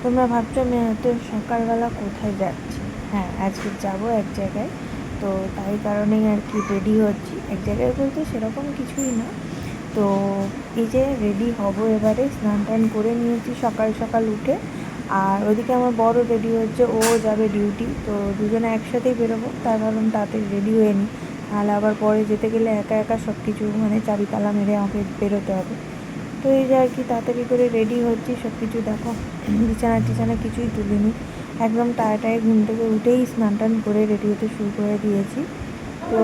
তোমরা ভাবছো আমি এত সকালবেলা কোথায় যাচ্ছি। হ্যাঁ, আজকে যাব এক জায়গায়। তো তাই কারণেই আর কি রেডি হচ্ছি। এক জায়গায় বলতে সেরকম কিছুই না। তো এই যে রেডি হব, এবারে স্নান টান করে নিয়েছি সকাল সকাল উঠে। আর ওদিকে আমার বড় রেডি হচ্ছে, ও যাবে ডিউটি। তো দুজনে একসাথেই বেরোবো, তার কারণ তাড়াতাড়ি রেডি হয়ে নিই। নাহলে আবার পরে যেতে গেলে একা একা সব কিছু মানে চাবি তালা মেরে আমাকে বেরোতে হবে। তো এই যে আর কি তাড়াতাড়ি করে রেডি হচ্ছি। সব কিছু দেখো, বিছানা টিছানা কিছুই তুলিনি, একদম টায়াটায় ঘুম থেকে উঠেই স্নান টান করে রেডি হতে শুরু করে দিয়েছি। তো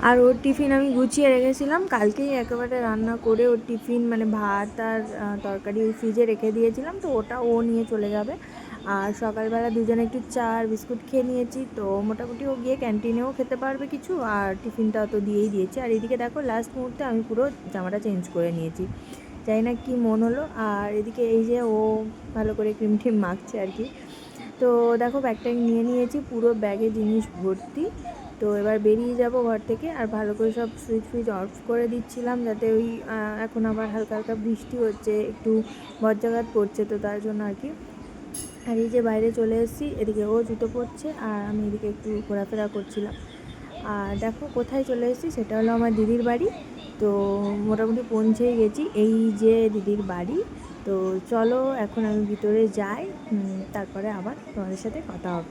আর ওর টিফিন আমি গুছিয়ে রেখেছিলাম কালকেই, একেবারে রান্না করে ওর টিফিন মানে ভাত আর তরকারি ওই ফ্রিজে রেখে দিয়েছিলাম। তো ওটা ও নিয়ে চলে যাবে। আর সকালবেলা দুজনে একটু চা আর বিস্কুট খেয়ে নিয়েছি। তো মোটামুটি ও গিয়ে ক্যান্টিনেও খেতে পারবে কিছু, আর টিফিনটা তো দিয়েই দিয়েছি। আর এদিকে দেখো লাস্ট মুহূর্তে আমি পুরো জামাটা চেঞ্জ করে নিয়েছি, জানি না কি মন হলো। আর এদিকে এই যে ও ভালো করে ক্রিম টিম মাখছে আর কি। তো দেখো ব্যাগটা নিয়ে নিয়েছি, পুরো ব্যাগে জিনিস ভর্তি। তো এবার বেরিয়ে যাব ঘর থেকে। আর ভালো করে সব সুইচ ফুইচ অফ করে দিচ্ছিলাম, যাতে ওই এখন আবার হালকা হালকা বৃষ্টি হচ্ছে, একটু বজ্রাঘাত পড়ছে, তো তার জন্য আর কি। আর এই যে বাইরে চলে এসেছি, এদিকে ও জুতো পরছে আর আমি এদিকে একটু ঘোরাফেরা করছিলাম। আর দেখো কোথায় চলে এসেছি, সেটা হলো আমার দিদির বাড়ি। তো মোটামুটি পৌঁছেই গেছি, এই যে দিদির বাড়ি। তো চলো এখন আমি ভিতরে যাই, তারপরে আবার তোমাদের সাথে কথা হবে।